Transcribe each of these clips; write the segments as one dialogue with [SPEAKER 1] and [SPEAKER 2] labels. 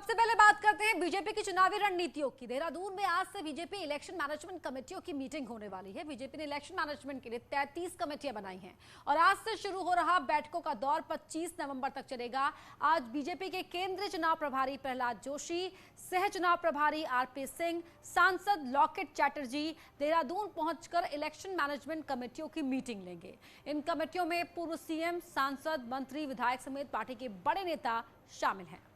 [SPEAKER 1] सबसे पहले बात करते हैं बीजेपी की चुनावी रणनीतियों की। देहरादून में आज से बीजेपी इलेक्शन मैनेजमेंट कमेटियों की मीटिंग होने वाली है। बीजेपी ने इलेक्शन मैनेजमेंट के लिए 33 कमेटियां बनाई हैं और आज से शुरू हो रहा बैठकों का दौर 25 नवंबर तक चलेगा। आज बीजेपी के केंद्रीय चुनाव प्रभारी प्रहलाद जोशी, सह चुनाव प्रभारी आरपी सिंह, सांसद लॉकेट चैटर्जी देहरादून पहुंचकर इलेक्शन मैनेजमेंट कमेटियों की मीटिंग लेंगे। इन कमेटियों में पूर्व सीएम, सांसद, मंत्री, विधायक समेत पार्टी के बड़े नेता शामिल हैं।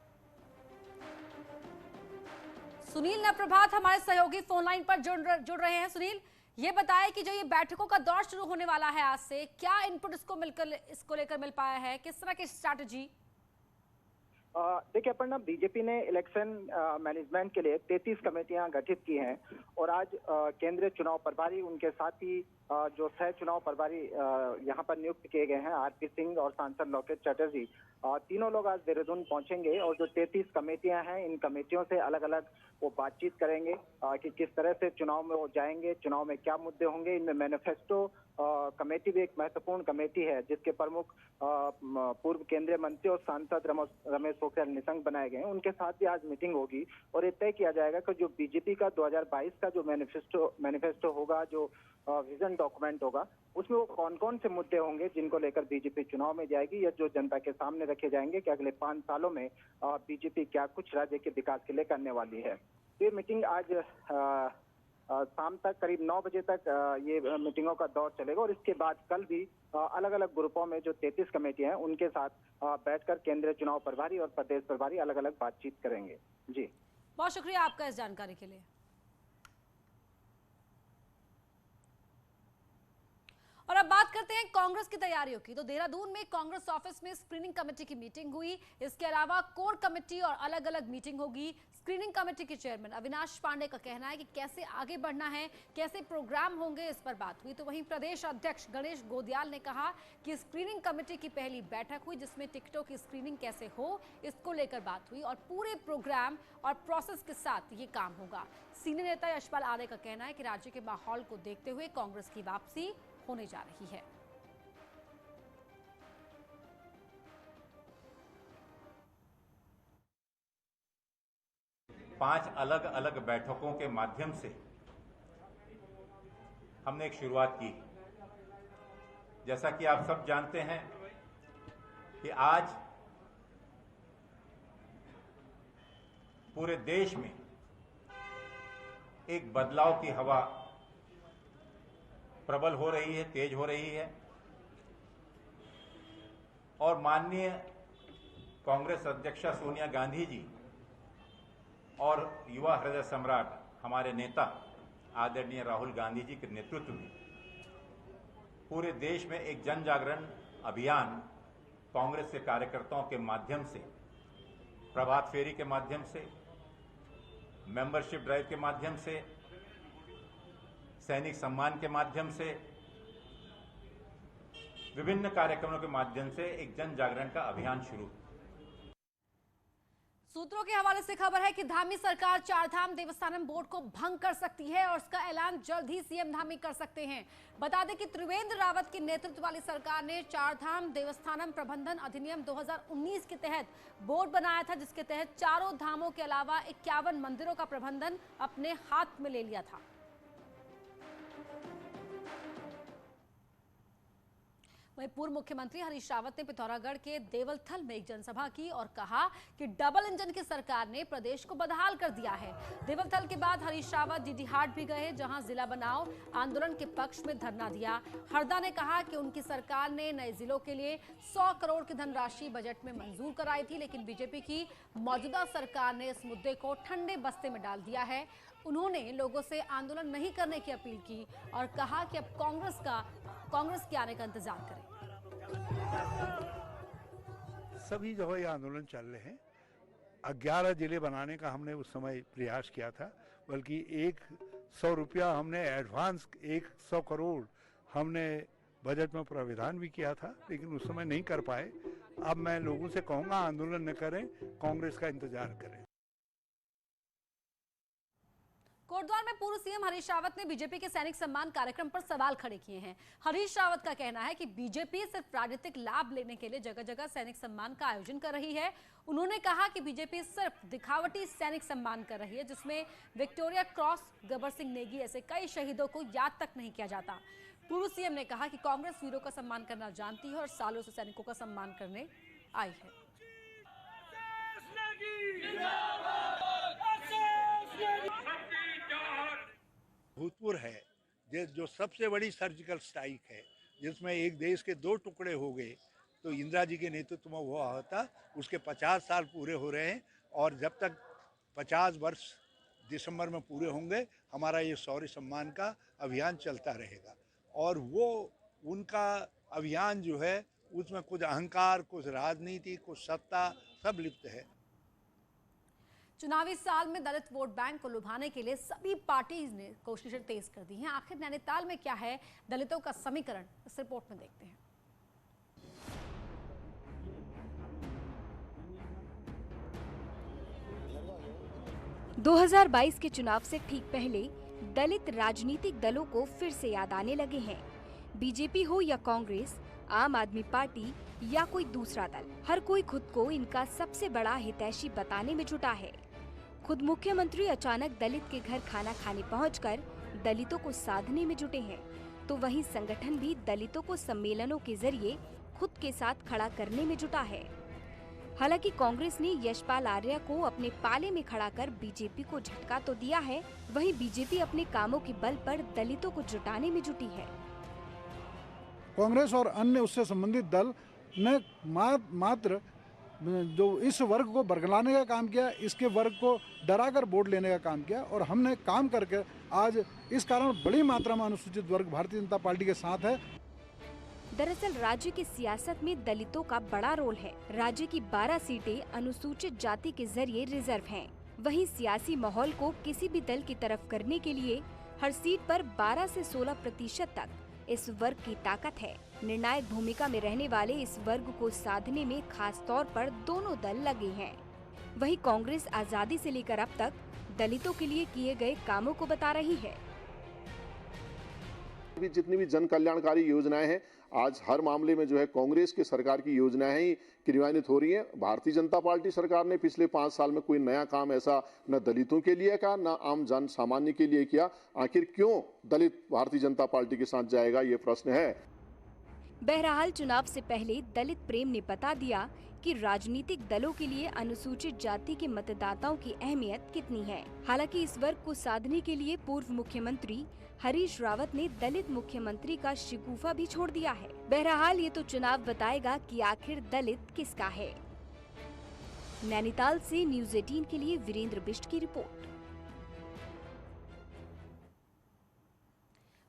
[SPEAKER 1] सुनील नप्रभात हमारे सहयोगी फोन लाइन पर जुड़ रहे हैं। सुनील, ये बताएं कि जो ये बैठकों का दौर शुरू होने वाला है आज से, क्या इनपुट इसको लेकर मिल पाया है, किस तरह की स्ट्रैटेजी?
[SPEAKER 2] देखिए अपर्णा, बीजेपी ने इलेक्शन मैनेजमेंट के लिए 33 कमेटियां गठित की हैं और आज केंद्रीय चुनाव प्रभारी, उनके साथ ही जो सह चुनाव प्रभारी यहां पर नियुक्त किए गए हैं आरपी सिंह और सांसद लॉकेट चैटर्जी, तीनों लोग आज देहरादून पहुंचेंगे और जो 33 कमेटियां हैं, इन कमेटियों से अलग अलग वो बातचीत करेंगे कि किस तरह से चुनाव में वो जाएंगे, चुनाव में क्या मुद्दे होंगे। इनमें मैनिफेस्टो कमेटी भी एक महत्वपूर्ण कमेटी है जिसके प्रमुख पूर्व केंद्रीय मंत्री और सांसद रमेश पोखरियाल निशंक बनाए गए हैं। उनके साथ भी आज मीटिंग होगी और ये तय किया जाएगा कि जो बीजेपी का 2022 का जो मैनिफेस्टो होगा, जो विजन डॉक्यूमेंट होगा, उसमें वो कौन कौन से मुद्दे होंगे जिनको लेकर बीजेपी चुनाव में जाएगी या जो जनता के सामने रखे जाएंगे कि अगले 5 सालों में बीजेपी क्या कुछ राज्य के विकास के लिए करने वाली है। ये मीटिंग आज शाम तक करीब 9 बजे तक ये मीटिंगों का दौर चलेगा और इसके बाद कल भी अलग अलग ग्रुपों में जो 33 कमेटियां हैं उनके साथ बैठकर केंद्रीय चुनाव प्रभारी और प्रदेश प्रभारी अलग अलग बातचीत करेंगे। जी,
[SPEAKER 1] बहुत शुक्रिया आपका इस जानकारी के लिए। और अब बात करते हैं कांग्रेस की तैयारियों की। तो देहरादून में कांग्रेस ऑफिस में स्क्रीनिंग कमेटी की मीटिंग हुई। इसके अलावा कोर कमेटी और अलग अलग मीटिंग होगी। स्क्रीनिंग कमेटी के चेयरमैन अविनाश पांडे का कहना है कि कैसे आगे बढ़ना है, कैसे प्रोग्राम होंगे, इस पर बात हुई। तो वहीं प्रदेश अध्यक्ष गणेश गोदियाल ने कहा कि स्क्रीनिंग कमेटी की पहली बैठक हुई जिसमें टिकटों की स्क्रीनिंग कैसे हो, इसको लेकर बात हुई और पूरे प्रोग्राम और प्रोसेस के साथ ये काम होगा। सीनियर नेता यशपाल आर्य का कहना है कि राज्य के माहौल को देखते हुए कांग्रेस की वापसी होने जा रही है।
[SPEAKER 3] पांच अलग अलग बैठकों के माध्यम से हमने एक शुरुआत की। जैसा कि आप सब जानते हैं कि आज पूरे देश में एक बदलाव की हवा प्रबल हो रही है, तेज हो रही है और माननीय कांग्रेस अध्यक्षा सोनिया गांधी जी और युवा हृदय सम्राट हमारे नेता आदरणीय राहुल गांधी जी के नेतृत्व में पूरे देश में एक जन जागरण अभियान कांग्रेस के कार्यकर्ताओं के माध्यम से, प्रभात फेरी के माध्यम से, मेंबरशिप ड्राइव के माध्यम से, सैनिक सम्मान के माध्यम से, विभिन्न कार्यक्रमों के माध्यम से एक जन जागरण का अभियान शुरू।
[SPEAKER 1] सूत्रों के हवाले से खबर है कि धामी सरकार चारधाम देवस्थानम बोर्ड को भंग कर सकती है और उसका ऐलान जल्द ही सीएम धामी कर सकते हैं। बता दें कि त्रिवेंद्र रावत के नेतृत्व वाली सरकार ने चारधाम देवस्थानम प्रबंधन अधिनियम 2019 के तहत बोर्ड बनाया था जिसके तहत चारों धामों के अलावा 51 मंदिरों का प्रबंधन अपने हाथ में ले लिया था। वहीं पूर्व मुख्यमंत्री हरीश रावत ने पिथौरागढ़ के देवलथल में एक जनसभा की और कहा कि डबल इंजन की सरकार ने प्रदेश को बदहाल कर दिया है। देवलथल के बाद हरीश रावत डीडीहाट भी गए जहां जिला बनाओ आंदोलन के पक्ष में धरना दिया। हरदा ने कहा कि उनकी सरकार ने नए जिलों के लिए 100 करोड़ की धनराशि बजट में मंजूर कराई थी, लेकिन बीजेपी की मौजूदा सरकार ने इस मुद्दे को ठंडे बस्ते में डाल दिया है। उन्होंने लोगों से आंदोलन नहीं करने की अपील की और कहा कि अब कांग्रेस के आने का इंतजार करें।
[SPEAKER 4] सभी जगह ये आंदोलन चल रहे हैं। 11 जिले बनाने का हमने उस समय प्रयास किया था, बल्कि 100 रुपया हमने एडवांस 100 करोड़ हमने बजट में प्राविधान भी किया था, लेकिन उस समय नहीं कर पाए। अब मैं लोगों से कहूँगा आंदोलन न करें, कांग्रेस का इंतजार करें।
[SPEAKER 1] कोटद्वार में पूर्व सीएम हरीश रावत ने बीजेपी के सैनिक सम्मान कार्यक्रम पर सवाल खड़े किए हैं। हरीश रावत का कहना है कि बीजेपी सिर्फ राजनीतिक लाभ लेने के लिए जगह जगह सैनिक सम्मान का आयोजन कर रही है। उन्होंने कहा कि बीजेपी सिर्फ दिखावटी सैनिक सम्मान कर रही है, जिसमें विक्टोरिया क्रॉस, गब्बर सिंह नेगी ऐसे कई शहीदों को याद तक नहीं किया जाता। पूर्व सीएम ने कहा कि कांग्रेस वीरों का सम्मान करना जानती है और सालों से सैनिकों का सम्मान करने आई है।
[SPEAKER 4] भूतपूर्व है जो सबसे बड़ी सर्जिकल स्ट्राइक है, जिसमें एक देश के 2 टुकड़े हो गए, तो इंदिरा जी के नेतृत्व में हुआ होता। उसके 50 साल पूरे हो रहे हैं और जब तक 50 वर्ष दिसंबर में पूरे होंगे, हमारा ये शौर्य सम्मान का अभियान चलता रहेगा। और वो उनका अभियान जो है, उसमें कुछ अहंकार, कुछ राजनीति, कुछ सत्ता सब लिप्त है।
[SPEAKER 1] चुनावी साल में दलित वोट बैंक को लुभाने के लिए सभी पार्टीज ने कोशिशें तेज कर दी हैं। आखिर नैनीताल में क्या है दलितों का समीकरण, इस रिपोर्ट में देखते हैं।
[SPEAKER 5] – 2022 के चुनाव से ठीक पहले दलित राजनीतिक दलों को फिर से याद आने लगे हैं। बीजेपी हो या कांग्रेस, आम आदमी पार्टी या कोई दूसरा दल, हर कोई खुद को इनका सबसे बड़ा हितैषी बताने में जुटा है। खुद मुख्यमंत्री अचानक दलित के घर खाना खाने पहुंचकर दलितों को साधने में जुटे हैं, तो वहीं संगठन भी दलितों को सम्मेलनों के जरिए खुद के साथ खड़ा करने में जुटा है। हालांकि कांग्रेस ने यशपाल आर्या को अपने पाले में खड़ा कर बीजेपी को झटका तो दिया है, वहीं बीजेपी अपने कामों के बल पर दलितों को जुटाने में जुटी है।
[SPEAKER 6] कांग्रेस और अन्य उससे संबंधित दल ने मात्र जो इस वर्ग को बरगलाने का काम किया, इसके वर्ग को डराकर वोट लेने का काम किया, और हमने काम करके आज इस कारण बड़ी मात्रा में अनुसूचित वर्ग भारतीय जनता पार्टी के साथ है।
[SPEAKER 5] दरअसल राज्य की सियासत में दलितों का बड़ा रोल है। राज्य की 12 सीटें अनुसूचित जाति के जरिए रिजर्व हैं। वहीं सियासी माहौल को किसी भी दल की तरफ करने के लिए हर सीट पर 12 से 16% तक इस वर्ग की ताकत है। निर्णायक भूमिका में रहने वाले इस वर्ग को साधने में खास तौर पर दोनों दल लगे हैं। वहीं कांग्रेस आजादी से लेकर अब तक दलितों के लिए किए गए कामों को बता रही है।
[SPEAKER 7] जितनी भी जन कल्याणकारी योजनाएं हैं, आज हर मामले में जो है कांग्रेस की सरकार की योजनाएं ही क्रियान्वित हो रही हैं। भारतीय जनता पार्टी सरकार ने पिछले 5 साल में कोई नया काम ऐसा न दलितों के लिए किया, न आम जन सामान्य के लिए किया। आखिर क्यों दलित भारतीय जनता पार्टी के साथ जाएगा, ये प्रश्न है।
[SPEAKER 5] बहरहाल चुनाव से पहले दलित प्रेम ने बता दिया कि राजनीतिक दलों के लिए अनुसूचित जाति के मतदाताओं की अहमियत कितनी है। हालांकि इस वर्ग को साधने के लिए पूर्व मुख्यमंत्री हरीश रावत ने दलित मुख्यमंत्री का शिकूफा भी छोड़ दिया है। बहरहाल ये तो चुनाव बताएगा कि आखिर दलित किसका है। नैनीताल से न्यूज़ 18 के लिए वीरेंद्र बिष्ट की रिपोर्ट।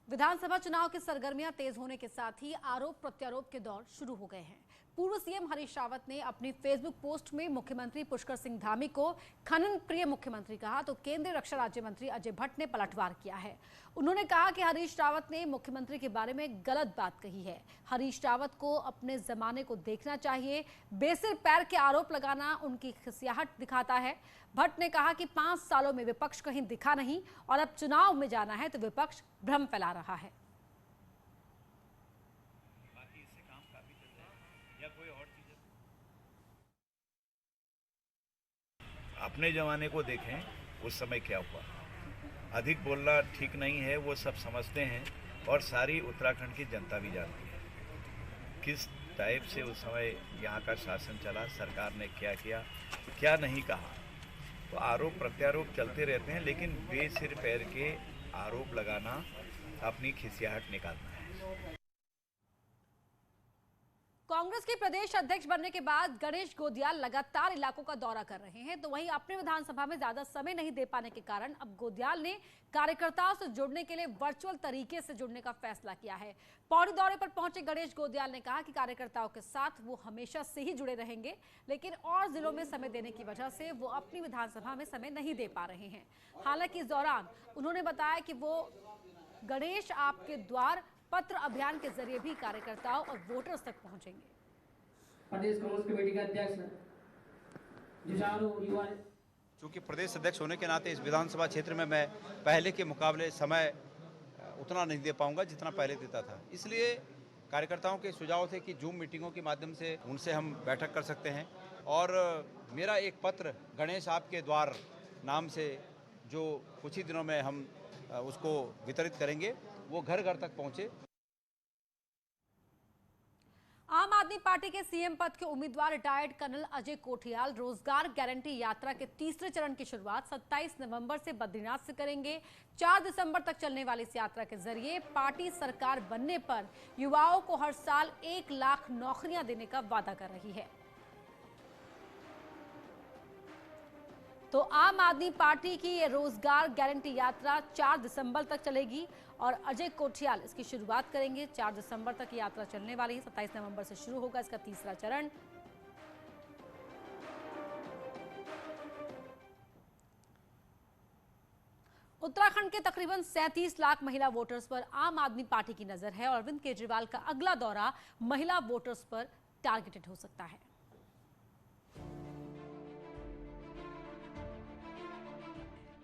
[SPEAKER 1] विधानसभा चुनाव की सरगर्मियां तेज होने के साथ ही आरोप प्रत्यारोप के दौर शुरू हो गए हैं। पूर्व सीएम हरीश रावत ने अपनी फेसबुक पोस्ट में मुख्यमंत्री पुष्कर सिंह धामी को खनन प्रिय मुख्यमंत्री कहा, तो केंद्रीय रक्षा राज्य मंत्री अजय भट्ट ने पलटवार किया है। उन्होंने कहा कि हरीश रावत ने मुख्यमंत्री के बारे में गलत बात कही है। हरीश रावत को अपने जमाने को देखना चाहिए। बेसिर पैर के आरोप लगाना उनकी खिसियाहट दिखाता है। भट्ट ने कहा कि 5 सालों में विपक्ष कहीं दिखा नहीं और अब चुनाव में जाना है तो विपक्ष भ्रम फैला रहा है।
[SPEAKER 8] अपने जमाने को देखें, उस समय क्या हुआ। अधिक बोलना ठीक नहीं है, वो सब समझते हैं और सारी उत्तराखंड की जनता भी जानती है किस टाइप से उस समय यहाँ का शासन चला, सरकार ने क्या किया, क्या नहीं कहा। तो आरोप प्रत्यारोप चलते रहते हैं, लेकिन बेसिर पैर के आरोप लगाना अपनी खिसियाहट निकालना है।
[SPEAKER 1] कांग्रेस के प्रदेश अध्यक्ष बनने के बाद गणेश गोदियाल लगातार इलाकों का दौरा कर रहे हैं, तो वहीं अपने विधानसभा में ज्यादा समय नहीं दे पाने के कारण अब गोदियाल ने कार्यकर्ताओं से जुड़ने के लिए वर्चुअल तरीके से जुड़ने का फैसला किया है। पौड़ी दौरे पर पहुंचे गणेश गोदियाल ने कहा कि कार्यकर्ताओं के साथ वो हमेशा से ही जुड़े रहेंगे, लेकिन और जिलों में समय देने की वजह से वो अपनी विधानसभा में समय नहीं दे पा रहे हैं। हालांकि इस दौरान उन्होंने बताया कि वो गणेश आपके द्वार पत्र अभियान के जरिए भी कार्यकर्ताओं और वोटर्स तक पहुंचेंगे।
[SPEAKER 9] प्रदेश कांग्रेस कमेटी के अध्यक्ष जुझारू युवा चूँकि प्रदेश अध्यक्ष होने के नाते इस विधानसभा क्षेत्र में मैं पहले के मुकाबले समय उतना नहीं दे पाऊंगा जितना पहले देता था। इसलिए कार्यकर्ताओं के सुझाव थे कि जूम मीटिंगों के माध्यम से उनसे हम बैठक कर सकते हैं और मेरा एक पत्र गणेश आपके द्वार नाम से जो कुछ ही दिनों में हम उसको वितरित करेंगे, वो घर घर तक पहुँचे।
[SPEAKER 1] आम आदमी पार्टी के सीएम पद के उम्मीदवार रिटायर्ड कर्नल अजय कोठियाल रोजगार गारंटी यात्रा के तीसरे चरण की शुरुआत 27 नवंबर से बद्रीनाथ से करेंगे। 4 दिसंबर तक चलने वाली इस यात्रा के जरिए पार्टी सरकार बनने पर युवाओं को हर साल 1 लाख नौकरियां देने का वादा कर रही है। तो आम आदमी पार्टी की ये रोजगार गारंटी यात्रा 4 दिसंबर तक चलेगी और अजय कोठियाल इसकी शुरुआत करेंगे। 4 दिसंबर तक यात्रा चलने वाली है। 27 नवंबर से शुरू होगा इसका तीसरा चरण। उत्तराखंड के तकरीबन 37 लाख महिला वोटर्स पर आम आदमी पार्टी की नजर है और अरविंद केजरीवाल का अगला दौरा महिला वोटर्स पर टारगेटेड हो सकता है।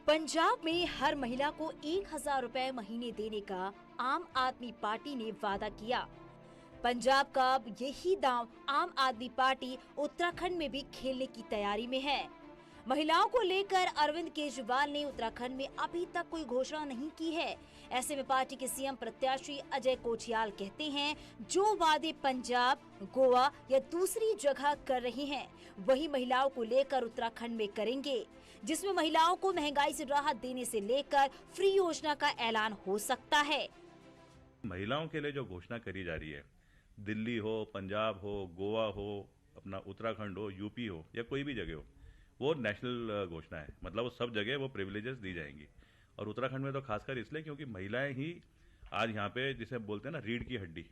[SPEAKER 10] पंजाब में हर महिला को 1000 रुपए महीने देने का आम आदमी पार्टी ने वादा किया। पंजाब का अब यही दांव आम आदमी पार्टी उत्तराखंड में भी खेलने की तैयारी में है। महिलाओं को लेकर अरविंद केजरीवाल ने उत्तराखंड में अभी तक कोई घोषणा नहीं की है। ऐसे में पार्टी के सीएम प्रत्याशी अजय कोठियाल कहते हैं, जो वादे पंजाब, गोवा या दूसरी जगह कर रहे हैं वही महिलाओं को लेकर उत्तराखंड में करेंगे, जिसमें महिलाओं को महंगाई से राहत देने से लेकर फ्री योजना का ऐलान हो सकता है।
[SPEAKER 11] महिलाओं के लिए जो घोषणा करी जा रही है, दिल्ली हो, पंजाब हो, गोवा हो, अपना उत्तराखंड हो, यूपी हो या कोई भी जगह हो, वो नेशनल घोषणा है। मतलब वो सब जगह वो प्रिविलेजेस दी जाएंगी और उत्तराखंड में तो खासकर इसलिए क्योंकि महिलाएं ही आज यहाँ पे जिसे बोलते हैं ना रीढ़ की हड्डी।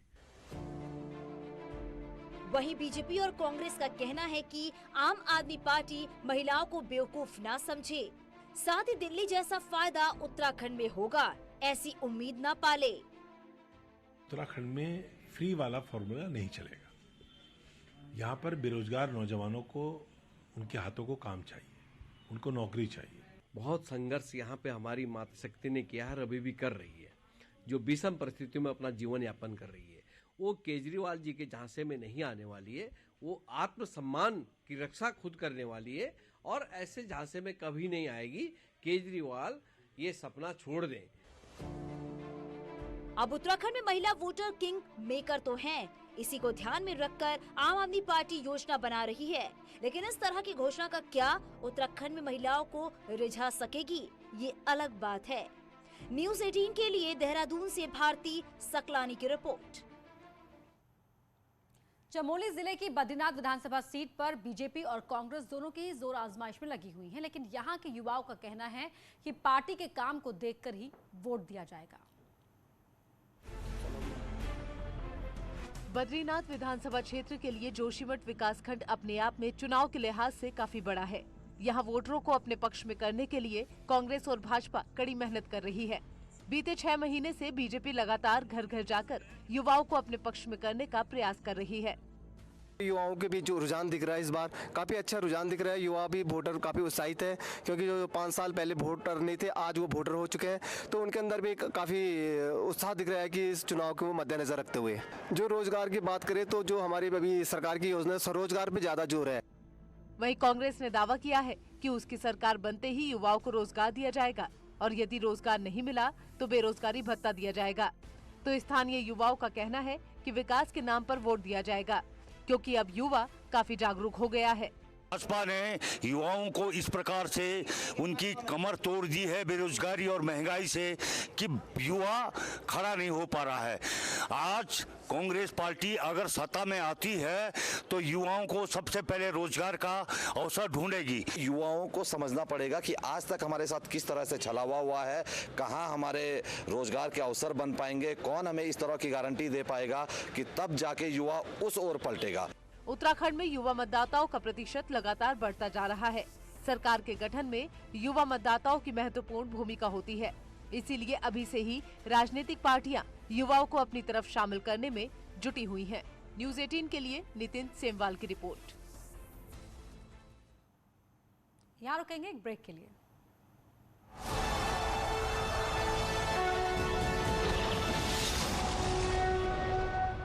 [SPEAKER 10] वहीं बीजेपी और कांग्रेस का कहना है कि आम आदमी पार्टी महिलाओं को बेवकूफ ना समझे, साथ ही दिल्ली जैसा फायदा उत्तराखंड में होगा ऐसी उम्मीद ना पाले।
[SPEAKER 12] उत्तराखंड में फ्री वाला फॉर्मूला नहीं चलेगा। यहाँ पर बेरोजगार नौजवानों को उनके हाथों को काम चाहिए, उनको नौकरी चाहिए।
[SPEAKER 13] बहुत संघर्ष यहाँ पे हमारी मातृशक्ति ने किया है और अभी भी कर रही है, जो विषम परिस्थितियों में अपना जीवन यापन कर रही है। वो केजरीवाल जी के झांसे में नहीं आने वाली है। वो आत्मसम्मान की रक्षा खुद करने वाली है और ऐसे झांसे में कभी नहीं आएगी। केजरीवाल ये सपना छोड़ दें।
[SPEAKER 10] अब उत्तराखंड में महिला वोटर किंग मेकर तो हैं, इसी को ध्यान में रखकर आम आदमी पार्टी योजना बना रही है। लेकिन इस तरह की घोषणा का क्या उत्तराखंड में महिलाओं को रिझा सकेगी, ये अलग बात है। न्यूज़ 18 के लिए देहरादून से भारती सकलानी की रिपोर्ट।
[SPEAKER 1] चमोली जिले की बद्रीनाथ विधानसभा सीट पर बीजेपी और कांग्रेस दोनों की जोर आजमाइश में लगी हुई हैं, लेकिन यहां के युवाओं का कहना है कि पार्टी के काम को देखकर ही वोट दिया जाएगा।
[SPEAKER 14] बद्रीनाथ विधानसभा क्षेत्र के लिए जोशीमठ विकासखंड अपने आप में चुनाव के लिहाज से काफी बड़ा है। यहाँ वोटरों को अपने पक्ष में करने के लिए कांग्रेस और भाजपा कड़ी मेहनत कर रही है। बीते 6 महीने से बीजेपी लगातार घर घर जाकर युवाओं को अपने पक्ष में करने का प्रयास कर रही है।
[SPEAKER 15] युवाओं के बीच जो रुझान दिख रहा है, इस बार काफी अच्छा रुझान दिख रहा है। युवा भी वोटर काफी उत्साहित है, क्योंकि जो 5 साल पहले वोटर नहीं थे आज वो वोटर हो चुके हैं, तो उनके अंदर भी काफी उत्साह दिख रहा है कि इस चुनाव को मद्देनजर रखते हुए जो रोजगार की बात करें तो जो हमारी अभी सरकार की योजना है स्वरोजगार पे ज्यादा जोर है।
[SPEAKER 14] वहीं कांग्रेस ने दावा किया है कि उसकी सरकार बनते ही युवाओं को रोजगार दिया जाएगा और यदि रोजगार नहीं मिला तो बेरोजगारी भत्ता दिया जाएगा। तो स्थानीय युवाओं का कहना है कि विकास के नाम पर वोट दिया जाएगा, क्योंकि अब युवा काफी जागरूक हो गया है।
[SPEAKER 16] भाजपा ने युवाओं को इस प्रकार से उनकी कमर तोड़ दी है बेरोजगारी और महंगाई से कि युवा खड़ा नहीं हो पा रहा है। आज कांग्रेस पार्टी अगर सत्ता में आती है तो युवाओं को सबसे पहले रोजगार का अवसर ढूंढेगी।
[SPEAKER 17] युवाओं को समझना पड़ेगा कि आज तक हमारे साथ किस तरह से छलावा हुआ है, कहां हमारे रोजगार के अवसर बन पाएंगे, कौन हमें इस तरह की गारंटी दे पाएगा कि तब जाके युवा उस ओर पलटेगा।
[SPEAKER 14] उत्तराखंड में युवा मतदाताओं का प्रतिशत लगातार बढ़ता जा रहा है। सरकार के गठन में युवा मतदाताओं की महत्वपूर्ण भूमिका होती है, इसीलिए अभी से ही राजनीतिक पार्टियां युवाओं को अपनी तरफ शामिल करने में जुटी हुई हैं। न्यूज़ 18 के लिए नितिन सेमवाल की रिपोर्ट।
[SPEAKER 1] यहाँ रुकेंगे एक ब्रेक के लिए।